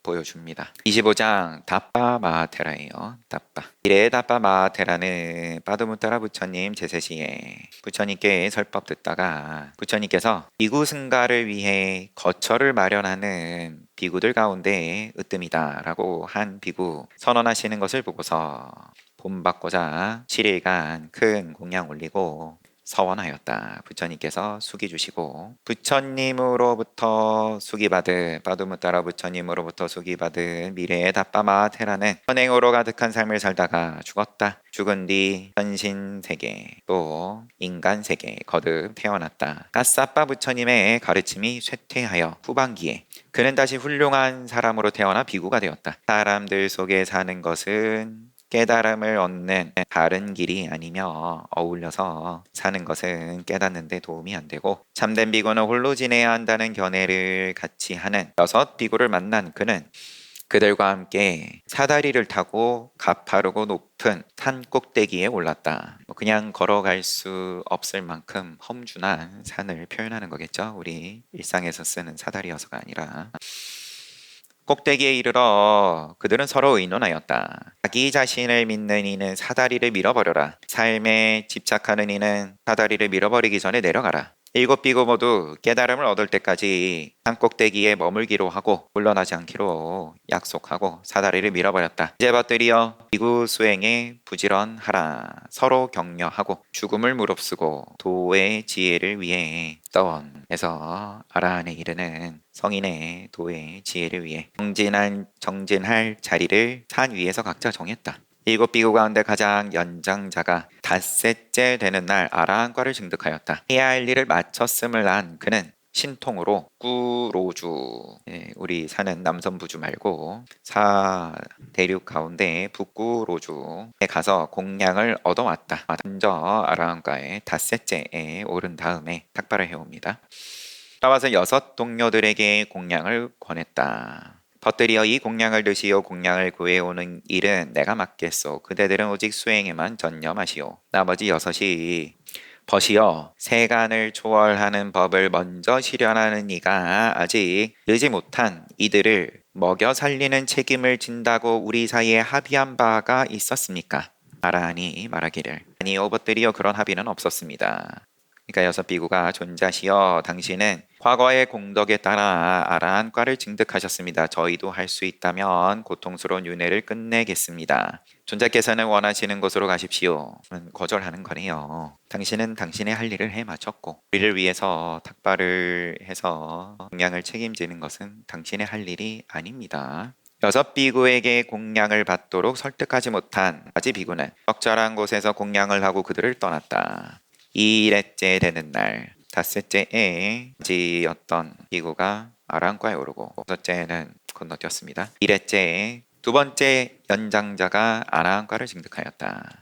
보여줍니다. 25장 다빠마테라예요. 다빠. 이래 다빠마테라는 빠두무따라 부처님 제세시에 부처님께 설법 듣다가 부처님께서 비구 승가를 위해 거처를 마련하는 비구들 가운데 으뜸이다 라고 한 비구 선언하시는 것을 보고서 본받고자 7일간 큰 공양 올리고 서원하였다. 부처님께서 숙이 주시고 부처님으로부터 숙이 받은 빠두무따라 부처님으로부터 숙이 받은 미래의 다빠마테라는 선행으로 가득한 삶을 살다가 죽었다. 죽은 뒤 현신 세계 또 인간 세계 거듭 태어났다. 까싸빠 부처님의 가르침이 쇠퇴하여 후반기에 그는 다시 훌륭한 사람으로 태어나 비구가 되었다. 사람들 속에 사는 것은 깨달음을 얻는 다른 길이 아니며 어울려서 사는 것은 깨닫는 데 도움이 안 되고 참된 비구는 홀로 지내야 한다는 견해를 같이 하는 6 비구를 만난 그는 그들과 함께 사다리를 타고 가파르고 높은 산 꼭대기에 올랐다. 그냥 걸어갈 수 없을 만큼 험준한 산을 표현하는 거겠죠. 우리 일상에서 쓰는 사다리여서가 아니라 꼭대기에 이르러 그들은 서로 의논하였다. 자기 자신을 믿는 이는 사다리를 밀어버려라. 삶에 집착하는 이는 사다리를 밀어버리기 전에 내려가라. 7 비구 모두 깨달음을 얻을 때까지 산 꼭대기에 머물기로 하고 물러나지 않기로 약속하고 사다리를 밀어버렸다. 이제 벗들이여 비구 수행에 부지런하라. 서로 격려하고 죽음을 무릅쓰고 도의 지혜를 위해 떠원에서 아라한에 이르는 성인의 도의 지혜를 위해 정진할 자리를 산 위에서 각자 정했다. 7 비구 가운데 가장 연장자가 닷새째 되는 날 아라한과를 증득하였다. 해야 할 일을 마쳤음을 안 그는 신통으로 북구로주, 우리 사는 남선부주 말고 대륙 가운데 북구로주에 가서 공양을 얻어왔다. 먼저 아라한과의 닷새째에 오른 다음에 탁발을 해옵니다. 따라와서 6 동료들에게 공양을 권했다. 벗들이여 이 공양을 드시오. 공양을 구해오는 일은 내가 맡겠소. 그대들은 오직 수행에만 전념하시오. 나머지 6이 벗이여 세간을 초월하는 법을 먼저 실현하는 이가 아직 늘지 못한 이들을 먹여 살리는 책임을 진다고 우리 사이에 합의한 바가 있었습니까? 아라한이 말하기를 아니요 벗들이여 그런 합의는 없었습니다. 그러니까 6 비구가 존자시여 당신은 과거의 공덕에 따라 아라한과를 증득하셨습니다. 저희도 할 수 있다면 고통스러운 윤회를 끝내겠습니다. 존자께서는 원하시는 곳으로 가십시오. 거절하는 거네요. 당신은 당신의 할 일을 해 마쳤고 우리를 위해서 탁발을 해서 공양을 책임지는 것은 당신의 할 일이 아닙니다. 6 비구에게 공양을 받도록 설득하지 못한 아지 비구는 적절한 곳에서 공양을 하고 그들을 떠났다. 2일째 되는 날 닷새째에 지였던 비구가 아라한과에 오르고 6째는 건너뛰었습니다. 1회째에 2번째 연장자가 아라한과를 증득하였다.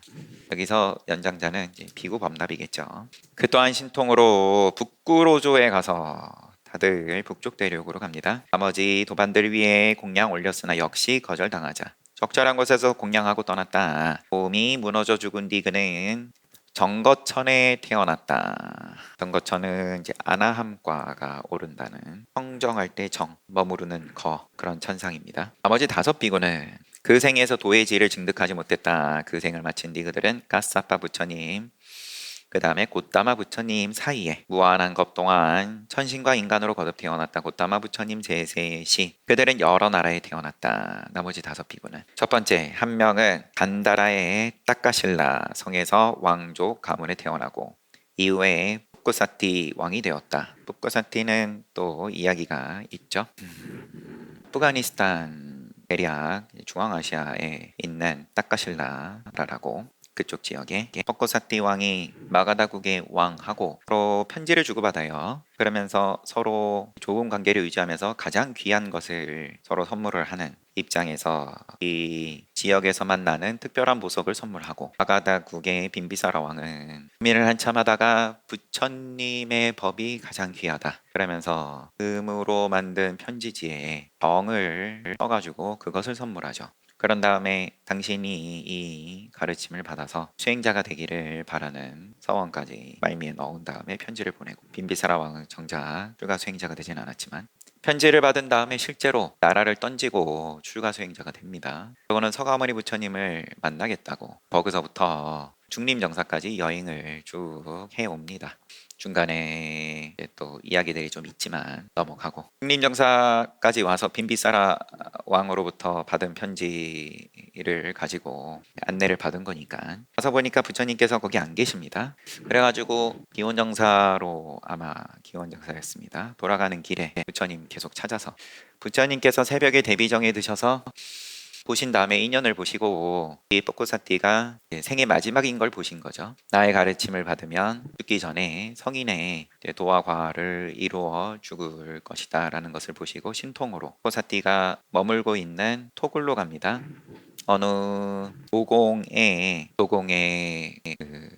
여기서 연장자는 이제 비구 범납이겠죠. 그 또한 신통으로 북구로조에 가서 다들 북쪽 대륙으로 갑니다. 나머지 도반들 위해 공양 올렸으나 역시 거절당하자 적절한 곳에서 공양하고 떠났다. 몸이 무너져 죽은 뒤 그는 정거천에 태어났다. 정거천은 이제 아나함과가 오른다는 청정할 때 정, 머무르는 거 그런 천상입니다. 나머지 5 비구는 그 생에서 도의 지혜를 증득하지 못했다. 그 생을 마친 뒤 그들은 까싸빠 부처님 그 다음에 고따마 부처님 사이에 무한한 것 동안 천신과 인간으로 거듭 태어났다. 고따마 부처님 제세시 그들은 여러 나라에 태어났다. 나머지 5 비구는 첫 번째 한 명은 간다라의 따까실라 성에서 왕족 가문에 태어나고 이후에 푸꾸사티 왕이 되었다. 푸꾸사티는 또 이야기가 있죠. 아프가니스탄 대략 중앙아시아에 있는 따까실라라고 그쪽 지역에 푸꾸사티 왕이 마가다국의 왕하고 서로 편지를 주고받아요. 그러면서 서로 좋은 관계를 유지하면서 가장 귀한 것을 서로 선물을 하는 입장에서 이 지역에서만 나는 특별한 보석을 선물하고 마가다국의 빈비사라 왕은 고민을 한참 하다가 부처님의 법이 가장 귀하다 그러면서 금으로 만든 편지지에 병을 써가지고 그것을 선물하죠. 그런 다음에 당신이 이 가르침을 받아서 수행자가 되기를 바라는 서원까지 말미에 넣은 다음에 편지를 보내고 빈비사라 왕은 정작 뿔가 수행자가 되진 않았지만 편지를 받은 다음에 실제로 나라를 던지고 출가 수행자가 됩니다. 그거는 서가모니 부처님을 만나겠다고 거기서부터 중림정사까지 여행을 쭉 해옵니다. 중간에 이제 또 이야기들이 좀 있지만 넘어가고 중림정사까지 와서 빈비사라 왕으로부터 받은 편지를 가지고 안내를 받은 거니까 가서 보니까 부처님께서 거기 안 계십니다. 그래가지고 기원정사로 아마 기원정사였습니다. 돌아가는 길에 부처님 계속 찾아서 부처님께서 새벽에 대비정에 드셔서 보신 다음에 인연을 보시고 이 뽀꼬사띠가 생의 마지막인 걸 보신 거죠. 나의 가르침을 받으면 죽기 전에 성인의 도화과를 이루어 죽을 것이다 라는 것을 보시고 신통으로 뽀꼬사띠가 머물고 있는 토굴로 갑니다. 어느 도공의 그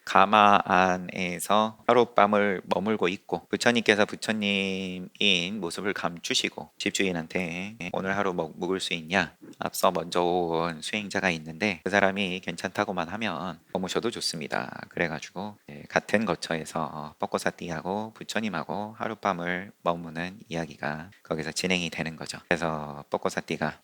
가마 안에서 하룻밤을 머물고 있고 부처님께서 부처님인 모습을 감추시고 집주인한테 오늘 하루 묵을 수 있냐? 앞서 먼저 온 수행자가 있는데 그 사람이 괜찮다고만 하면 머무셔도 좋습니다. 그래가지고 같은 거처에서 뻐꼬사띠하고 부처님하고 하룻밤을 머무는 이야기가 거기서 진행이 되는 거죠. 그래서 뻐꼬사띠가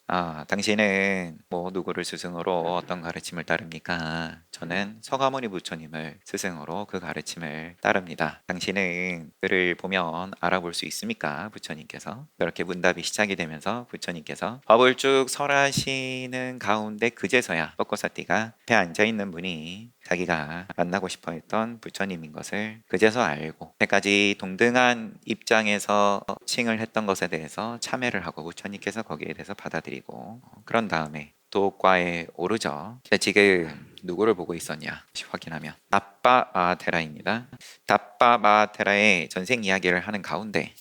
당신은 뭐 누구를 스승으로 어떤 가르침을 따릅니까? 저는 서가모니 부처님을 스승으로 그 가르침을 따릅니다. 당신은 그를 보면 알아볼 수 있습니까? 부처님께서 그렇게 문답이 시작이 되면서 부처님께서 법을 쭉 설하시는 가운데 그제서야 뻐꼬사띠가 앞에 앉아있는 분이 자기가 만나고 싶어 했던 부처님인 것을 그제서 알고 때까지 동등한 입장에서 칭을 했던 것에 대해서 참회를 하고 부처님께서 거기에 대해서 받아들이고 그런 다음에 도과에 오르죠. 지금 누구를 보고 있었냐 다시 확인하면 답바마테라입니다. 답바마테라의 전생 이야기를 하는 가운데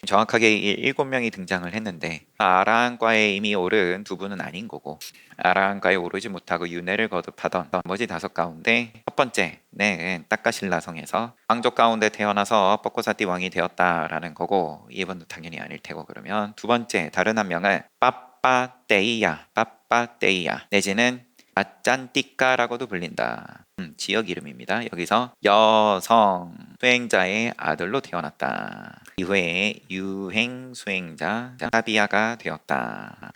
정확하게 7명이 등장을 했는데 아라한과에 이미 오른 두 분은 아닌 거고 아라한과에 오르지 못하고 윤회를 거듭하던 나머지 5 가운데 첫 번째는 딱가신라성에서 왕족 가운데 태어나서 뻐꼬사띠 왕이 되었다라는 거고 이분도 당연히 아닐 테고 그러면 두 번째 다른 한 명은 빠빠떼이야 내지는 아짠띠까라고도 불린다. 지역 이름입니다. 여기서 여성 수행자의 아들로 태어났다. 이후에 유행 수행자 사비아가 되었다.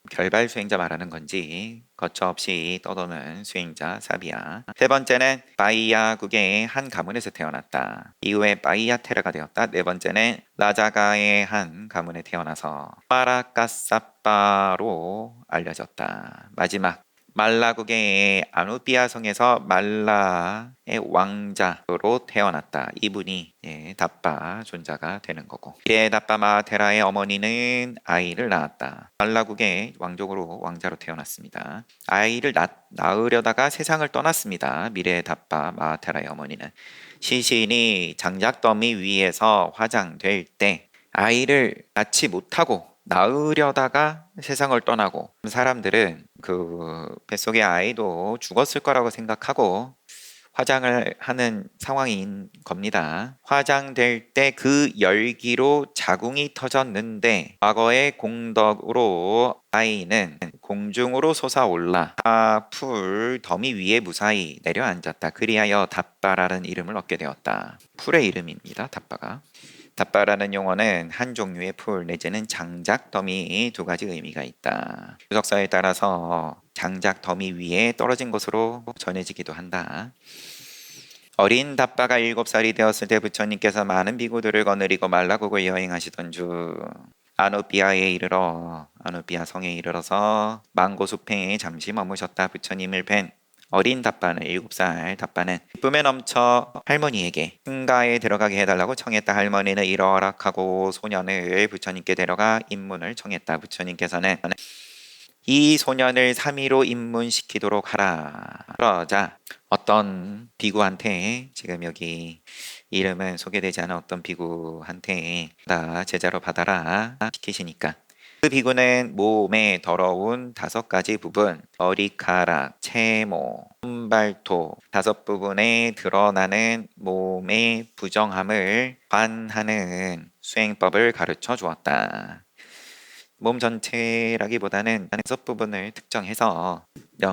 결발 수행자 말하는 건지 거처 없이 떠도는 수행자 사비아. 세 번째는 바이아국의 한 가문에서 태어났다. 이후에 바이아테라가 되었다. 네 번째는 라자가의 한 가문에 태어나서 파라카사빠로 알려졌다. 마지막 말라국의 아누비아 성에서 말라의 왕자로 태어났다. 이분이 답바 존자가 되는 거고 이에 답바 마테라의 어머니는 아이를 낳았다. 말라국의 왕족으로 왕자로 태어났습니다. 아이를 낳으려다가 세상을 떠났습니다. 미래의 답바 마테라의 어머니는 시신이 장작더미 위에서 화장될 때 아이를 낳지 못하고 낳으려다가 세상을 떠나고 사람들은 그 뱃속의 아이도 죽었을 거라고 생각하고 화장을 하는 상황인 겁니다. 화장될 때 그 열기로 자궁이 터졌는데 과거의 공덕으로 아이는 공중으로 솟아올라 풀 더미 위에 무사히 내려앉았다. 그리하여 답바라는 이름을 얻게 되었다. 풀의 이름입니다. 답바가. 답바라는 용어는 한 종류의 풀 내지는 장작 더미 2가지 의미가 있다. 주석사에 따라서 장작 더미 위에 떨어진 것으로 전해지기도 한다. 어린 답바가 7살이 되었을 때 부처님께서 많은 비구들을 거느리고 말라국을 여행하시던 중 아누비아 성에 이르러서 망고숲에 잠시 머무셨다. 부처님을 뵌 어린 답바는 7살 답바는 기쁨에 넘쳐 할머니에게 승가에 들어가게 해달라고 청했다. 할머니는 이러 허락하고 소년을 부처님께 데려가 입문을 청했다. 부처님께서는 이 소년을 3위로 입문시키도록 하라. 그러자 어떤 비구한테 지금 여기 이름은 소개되지 않은 어떤 비구한테 나 제자로 받아라 시키시니까 그 비구는 몸에 더러운 5가지 부분, 머리카락, 채모, 손발톱 5부분에 드러나는 몸의 부정함을 관하는 수행법을 가르쳐 주었다. 몸 전체라기보다는 6 부분을 특정해서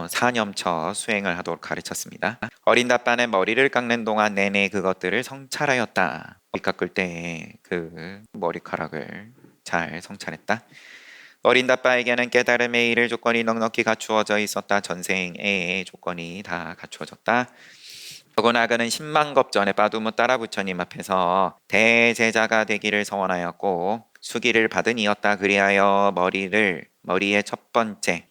사념처 수행을 하도록 가르쳤습니다. 어린 답바는 머리를 깎는 동안 내내 그것들을 성찰하였다. 머리 깎을 때 그 머리카락을 잘 성찰했다. 어린 다빠에게는 깨달음의 이를 조건이 넉넉히 갖추어져 있었다. 전생의 조건이 다 갖추어졌다. 더구나 그는 10만 겁 전에 빠두무 따라 부처님 앞에서 대제자가 되기를 서원하였고 수기를 받은 이었다. 그리하여 머리의 첫 번째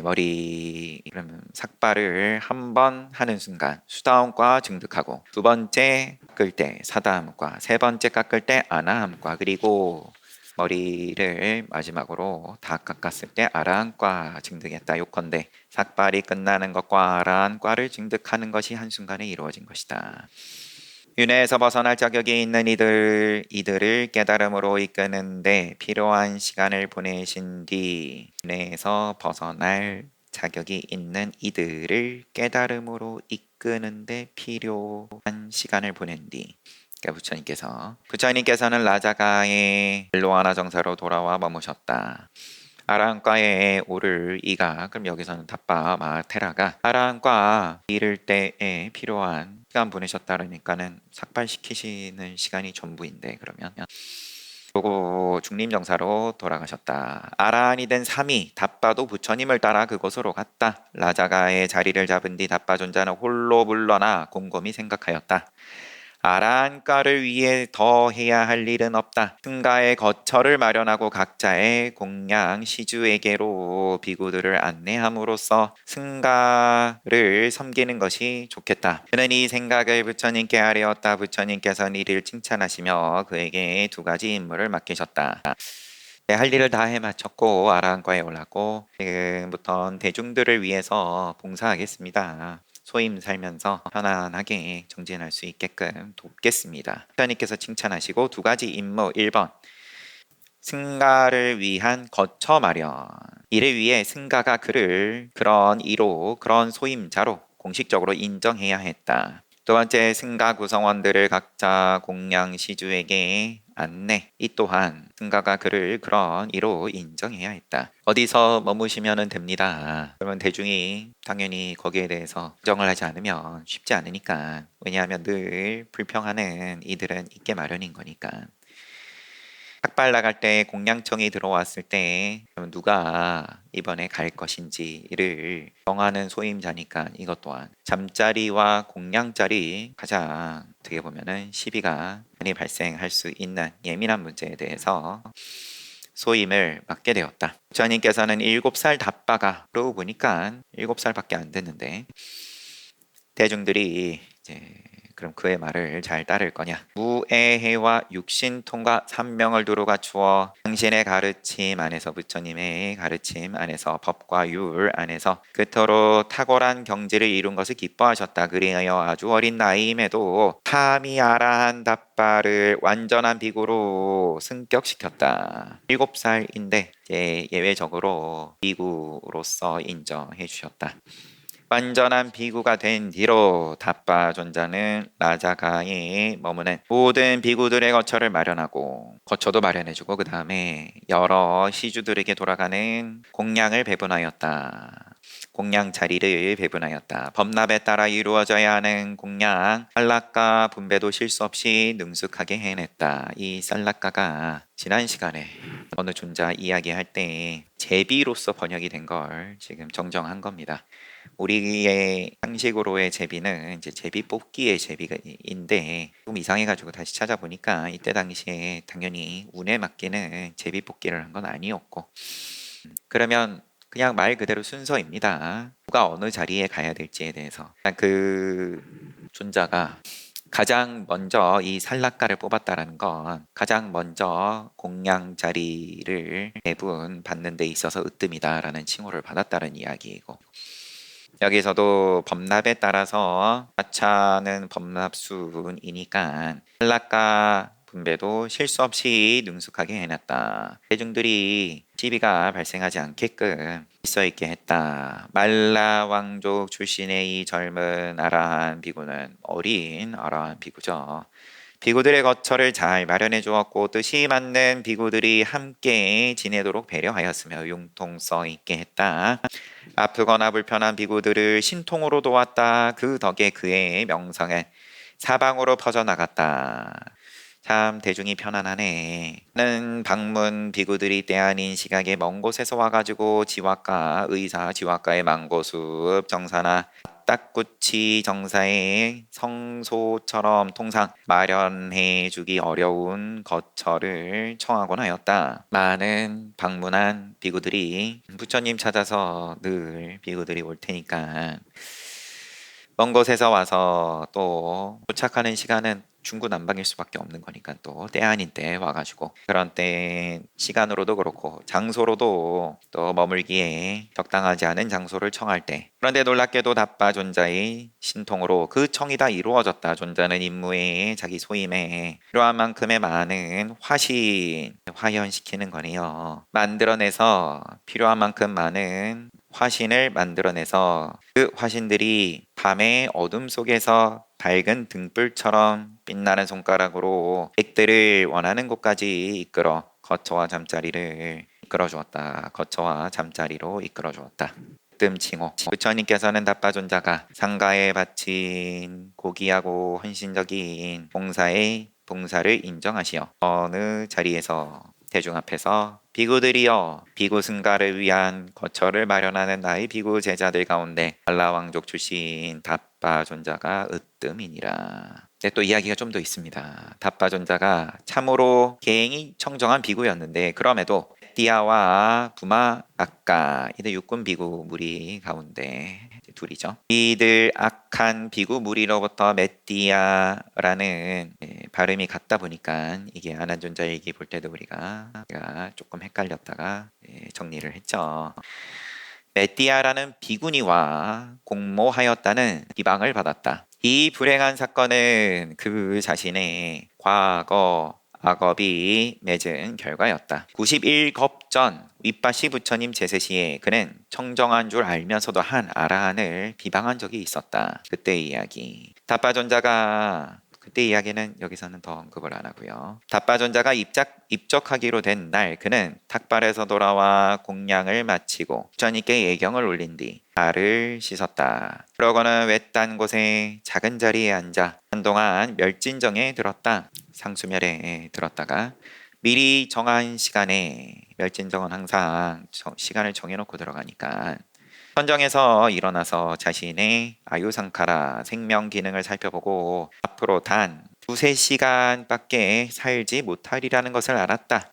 머리 그러면 삭발을 한 번 하는 순간 수다음과 증득하고, 두 번째 깎을 때 사다음과, 세 번째 깎을 때 아나함과, 그리고 머리를 마지막으로 다 깎았을 때 아라한과 증득했다. 요컨대 삭발이 끝나는 것과 아라한과를 증득하는 것이 한순간에 이루어진 것이다. 윤회에서 벗어날 자격이 있는 이들을 깨달음으로 이끄는데 필요한 시간을 보내신 뒤, 윤회에서 벗어날 자격이 있는 이들을 깨달음으로 이끄는데 필요한 시간을 보낸 뒤, 부처님께서는 라자가의 벨로아나 정사로 돌아와 머무셨다. 아라한과에 오를 이가, 그럼 여기서는 답바 마테라가 아라한과 이를 때에 필요한 시간 보내셨다 그러니까는 삭발시키시는 시간이 전부인데, 그러면 그리고 중림정사로 돌아가셨다. 아라한이 된 삼이 답바도 부처님을 따라 그곳으로 갔다. 라자가의 자리를 잡은 뒤 답바 존자는 홀로 물러나 곰곰이 생각하였다. 아라한과를 위해 더 해야 할 일은 없다. 승가의 거처를 마련하고 각자의 공양 시주에게로 비구들을 안내함으로써 승가를 섬기는 것이 좋겠다. 그는 이 생각을 부처님께 아뢰었다. 부처님께서는 이를 칭찬하시며 그에게 두 가지 임무를 맡기셨다. 할 일을 다 해마쳤고 아라한과에 올랐고, 지금부터는 대중들을 위해서 봉사하겠습니다. 소임 살면서 편안하게 정진할 수 있게끔 돕겠습니다. 부처님께서 칭찬하시고 두 가지 임무. 1번 승가를 위한 거처 마련. 이를 위해 승가가 그를 그런 이로, 그런 소임자로 공식적으로 인정해야 했다. 두 번째, 승가 구성원들을 각자 공양 시주에게 안내. 이 또한 승가가 그를 그런 이로 인정해야 했다. 어디서 머무시면 됩니다. 그러면 대중이 당연히 거기에 대해서 인정을 하지 않으면 쉽지 않으니까. 왜냐하면 늘 불평하는 이들은 있게 마련인 거니까. 삭발 나갈 때 공양청이 들어왔을 때 누가 이번에 갈 것인지를 정하는 소임자니까, 이것 또한 잠자리와 공양자리 가장 어떻게 보면은 시비가 많이 발생할 수 있는 예민한 문제에 대해서 소임을 맡게 되었다. 부처님께서는 7살 답바가, 그러고 보니까 7살밖에 안 됐는데 대중들이 이제 그럼 그의 말을 잘 따를 거냐? 무애해와 육신통과 삼명을 두루 갖추어 당신의 가르침 안에서, 부처님의 가르침 안에서, 법과 율 안에서 그토록 탁월한 경지를 이룬 것을 기뻐하셨다. 그리하여 아주 어린 나이임에도 타미아라한 답바를 완전한 비구로 승격시켰다. 7살인데 예외적으로 비구로서 인정해 주셨다. 완전한 비구가 된 뒤로 답바 존자는 라자가에 머무는 모든 비구들의 거처를 마련하고, 거처도 마련해주고, 그 다음에 여러 시주들에게 돌아가는 공양을 배분하였다. 공양 자리를 배분하였다. 법납에 따라 이루어져야 하는 공양 살락가 분배도 실수 없이 능숙하게 해냈다. 이 살락가가 지난 시간에 어느 존자 이야기할 때 제비로서 번역이 된 걸 지금 정정한 겁니다. 우리의 상식으로의 제비는 이제 제비 뽑기의 제비인데, 좀 이상해가지고 다시 찾아보니까 이때 당시에 당연히 운에 맡기는 제비 뽑기를 한 건 아니었고, 그러면 그냥 말 그대로 순서입니다. 누가 어느 자리에 가야 될지에 대해서 그 존자가 가장 먼저 이 살락가를 뽑았다라는 건 가장 먼저 공양 자리를 배분 받는 데 있어서 으뜸이다라는 칭호를 받았다는 이야기이고, 여기서도 법납에 따라서 하차는 법납순이니까 살락가 분배도 실수 없이 능숙하게 해놨다. 대중들이 시비가 발생하지 않게끔 있어 있게 했다. 말라 왕족 출신의 이 젊은 아라한 비구는 어린 아라한 비구죠. 비구들의 거처를 잘 마련해 주었고 뜻이 맞는 비구들이 함께 지내도록 배려하였으며 융통성 있게 했다. 아프거나 불편한 비구들을 신통으로 도왔다. 그 덕에 그의 명성은 사방으로 퍼져나갔다. 참 대중이 편안하네. 는 방문 비구들이 때 아닌 시각에 먼 곳에서 와가지고 지화과 의사 지화과의 망고숲 정사나 딱구치 정사의 성소처럼 통상 마련해주기 어려운 거처를 청하곤 하였다. 많은 방문한 비구들이 부처님 찾아서 늘 비구들이 올 테니까 먼 곳에서 와서 또 도착하는 시간은 중구난방일 수밖에 없는 거니까 또 때 아닌 때 와가지고 그런 때 시간으로도 그렇고 장소로도 또 머물기에 적당하지 않은 장소를 청할 때 그런데 놀랍게도 답바 존자의 신통으로 그 청이 다 이루어졌다. 존자는 임무에 자기 소임에 필요한 만큼의 많은 화현시키는 거네요. 만들어내서 필요한 만큼 많은 화신을 만들어내서 그 화신들이 밤의 어둠 속에서 밝은 등불처럼 빛나는 손가락으로 백들을 원하는 곳까지 이끌어 거처와 잠자리를 이끌어 주었다. 거처와 잠자리로 이끌어 주었다. 뜸칭호 부처님께서는 답바존자가 상가에 바친 고귀하고 헌신적인 봉사를 인정하시어 어느 자리에서 대중 앞에서 비구들이여 비구 승가를 위한 거처를 마련하는 나의 비구 제자들 가운데 한라왕족 출신 답바존자가 으뜸이니라. 근데 또 이야기가 좀 더 있습니다. 답바존자가 참으로 계행이 청정한 비구였는데 그럼에도 띠아와 부마 아까 이들 육군 비구 무리 가운데 둘이죠. 이들 악한 비구 무리로부터 메띠아라는 발음이 같다 보니까 이게 아난존자 얘기 볼 때도 우리가 조금 헷갈렸다가 정리를 했죠. 메띠아라는 비구니와 공모하였다는 비방을 받았다. 이 불행한 사건은 그 자신의 과거 악업이 맺은 결과였다. 91겁 전 윗바시 부처님 제세 시에 그는 청정한 줄 알면서도 한 아라한을 비방한 적이 있었다. 그때의 이야기. 답바존자가 그때 이야기는 여기서는 더 언급을 안 하고요. 답바존자가 입적하기로 된 날 그는 탁발에서 돌아와 공양을 마치고 부처님께 예경을 올린 뒤 발을 씻었다. 그러고는 외딴 곳에 작은 자리에 앉아 한동안 멸진정에 들었다. 상수멸에 들었다가 미리 정한 시간에 멸진정은 항상 시간을 정해놓고 들어가니까 선정에서 일어나서 자신의 아유상카라 생명 기능을 살펴보고 앞으로 단 두세 시간밖에 살지 못하리라는 것을 알았다.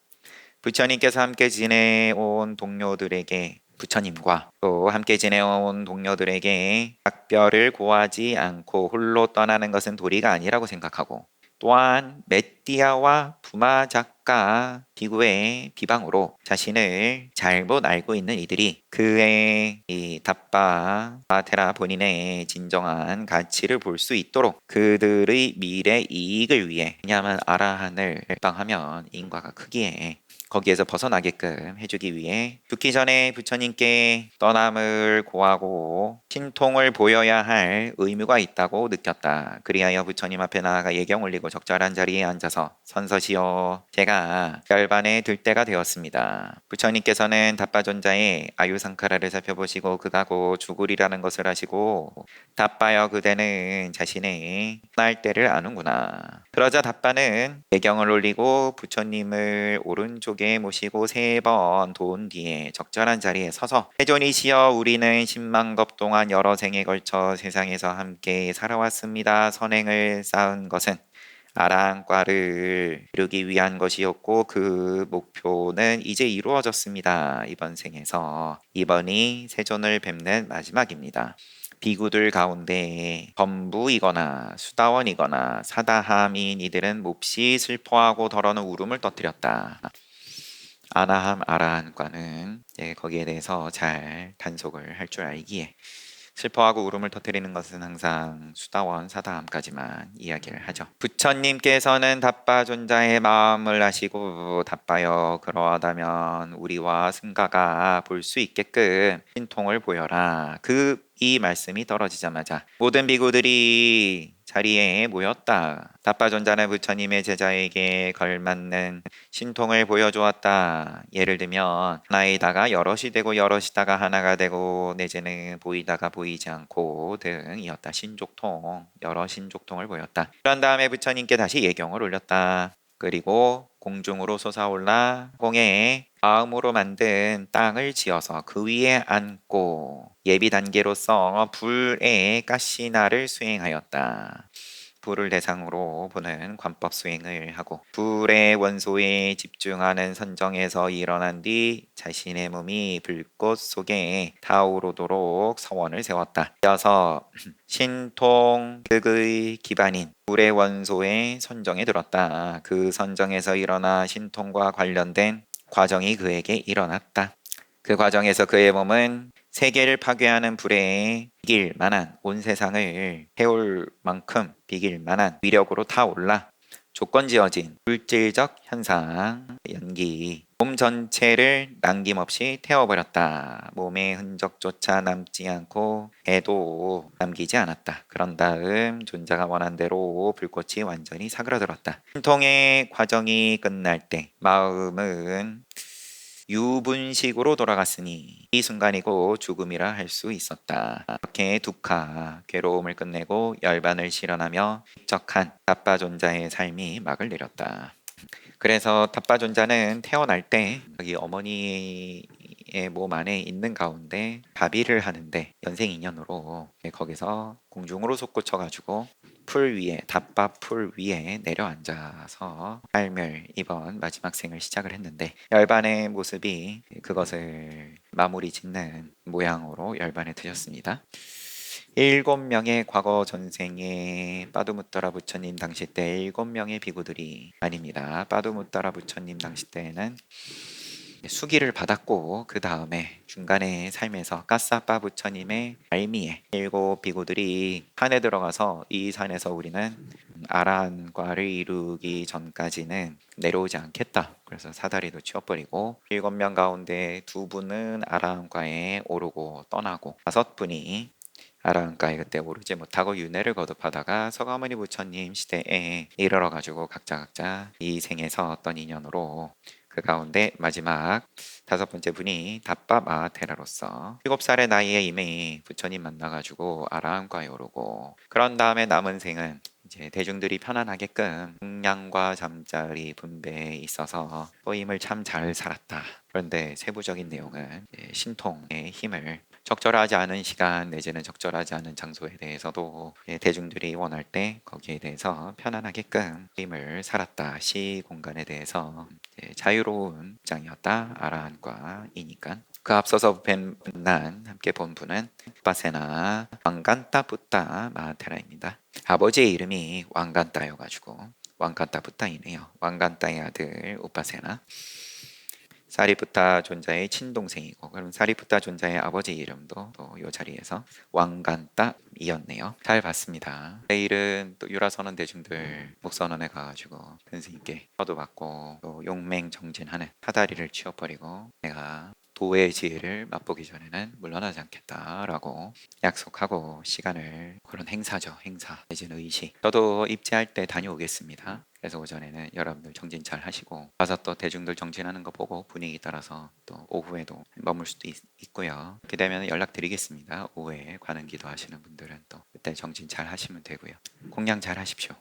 부처님께서 함께 지내온 동료들에게 부처님과 또 함께 지내온 동료들에게 각별을 고하지 않고 홀로 떠나는 것은 도리가 아니라고 생각하고 또한 메띠아와 부마 작가 비구의 비방으로 자신을 잘못 알고 있는 이들이 그의 이 답바 마테라 본인의 진정한 가치를 볼 수 있도록 그들의 미래 이익을 위해 왜냐하면 아라한을 발방하면 인과가 크기에 거기에서 벗어나게끔 해주기 위해 죽기 전에 부처님께 떠남을 고하고 신통을 보여야 할 의무가 있다고 느꼈다. 그리하여 부처님 앞에 나아가 예경 올리고 적절한 자리에 앉아서 선서시오. 제가 결반에 들 때가 되었습니다. 부처님께서는 답바존자의 아유상카라를 살펴보시고 그가 곧 죽으리라는 것을 아시고 답바여 그대는 자신의 날 때를 아는구나. 그러자 답바는 예경을 올리고 부처님을 오른쪽에 모시고 3번 도운 뒤에 적절한 자리에 서서 세존이시여 우리는 10만겁 동안 여러 생에 걸쳐 세상에서 함께 살아왔습니다. 선행을 쌓은 것은 아랑과를 이루기 위한 것이었고 그 목표는 이제 이루어졌습니다. 이번 생에서 이번이 세존을 뵙는 마지막입니다. 비구들 가운데 범부이거나 수다원이거나 사다함인 이들은 몹시 슬퍼하고 더러는 울음을 터뜨렸다. 아나함 아라한과는 거기에 대해서 잘 단속을 할 줄 알기에 슬퍼하고 울음을 터뜨리는 것은 항상 수다원 사다함까지만 이야기를 하죠. 부처님께서는 답바존자의 마음을 아시고 답바여 그러하다면 우리와 승가가 볼 수 있게끔 신통을 보여라. 이 말씀이 떨어지자마자 모든 비구들이 자리에 모였다. 답바존자는 부처님의 제자에게 걸맞는 신통을 보여주었다. 예를 들면 하나이다가 여럿이 되고 여럿이다가 하나가 되고 내지는 보이다가 보이지 않고 등이었다. 신족통 여러 신족통을 보였다. 그런 다음에 부처님께 다시 예경을 올렸다. 그리고 공중으로 솟아올라 공에 마음으로 만든 땅을 지어서 그 위에 앉고 예비 단계로서 불의 가시나를 수행하였다. 불을 대상으로 보는 관법 수행을 하고 불의 원소에 집중하는 선정에서 일어난 뒤 자신의 몸이 불꽃 속에 타오르도록 서원을 세웠다. 이어서 신통 극의 기반인 불의 원소의 선정에 들었다. 그 선정에서 일어나 신통과 관련된 과정이 그에게 일어났다. 그 과정에서 그의 몸은 세계를 파괴하는 불에 비길 만한 온 세상을 태울 만큼 비길 만한 위력으로 타올라 조건지어진 물질적 현상, 연기, 몸 전체를 남김없이 태워버렸다. 몸의 흔적조차 남지 않고 해도 남기지 않았다. 그런 다음 존자가 원한 대로 불꽃이 완전히 사그라들었다. 신통의 과정이 끝날 때 마음은 유분식으로 돌아갔으니 이 순간이고 죽음이라 할 수 있었다. 이렇게 두카, 괴로움을 끝내고 열반을 실현하며 익적한 타빠존자의 삶이 막을 내렸다. 그래서 타빠존자는 태어날 때 여기 어머니의 몸 안에 있는 가운데 자비를 하는데 연생인연으로 거기서 공중으로 솟구쳐가지고 풀 위에 닷밥 풀 위에 내려앉아서 삶을 이번 마지막 생을 시작을 했는데 열반의 모습이 그것을 마무리 짓는 모양으로 열반에 드셨습니다. 7명의 과거 전생에 빠두무따라 부처님 당시 때 7명의 비구들이 아닙니다. 빠두무따라 부처님 당시 때에는 수기를 받았고 그 다음에 중간에 삶에서 까싸빠 부처님의 말미에 7비구들이 산에 들어가서 이 산에서 우리는 아라한과를 이루기 전까지는 내려오지 않겠다. 그래서 사다리도 치워버리고 7명 가운데 2분은 아라한과에 오르고 떠나고 5분이 아라한과에 그때 오르지 못하고 윤회를 거듭하다가 서가모니 부처님 시대에 이르러 가지고 각자 이 생에서 어떤 인연으로 그 가운데 마지막 5번째 분이 다빠 마하테라로서 7살의 나이에 이미 부처님 만나가지고 아라한과에 오르고 그런 다음에 남은 생은 이제 대중들이 편안하게끔 공양과 잠자리 분배에 있어서 소임을 참 잘 살았다. 그런데 세부적인 내용은 신통의 힘을 적절하지 않은 시간 내지는 적절하지 않은 장소에 대해서도 대중들이 원할 때 거기에 대해서 편안하게끔 힘을 살았다. 시 공간에 대해서 자유로운 입장이었다. 아라한과이니까. 그 앞서서 함께 본 분은 바세나 왕간따 붓다 마하테라입니다. 아버지의 이름이 왕간따여가지고 왕간따 붓다이네요. 왕간따의 아들 우파세나. 사리푸타 존자의 친동생이고 그럼 사리푸타 존자의 아버지 이름도 또 이 자리에서 왕간따이었네요. 잘 봤습니다. 내일은 또 유라선언 대중들 목선언에 가가지고 선생님께 서도 받고 또 용맹 정진하는 사다리를 치워버리고 내가 도의 지혜를 맛보기 전에는 물러나지 않겠다라고 약속하고 시간을 그런 행사죠. 행사 내지는 의식. 저도 입지할 때 다녀오겠습니다. 그래서 오전에는 여러분들 정진 잘 하시고 와서 또 대중들 정진하는 거 보고 분위기 따라서 또 오후에도 머물 수도 있고요. 그렇게 되면 연락드리겠습니다. 오후에 관음 기도 하시는 분들은 또 그때 정진 잘 하시면 되고요. 공양 잘 하십시오.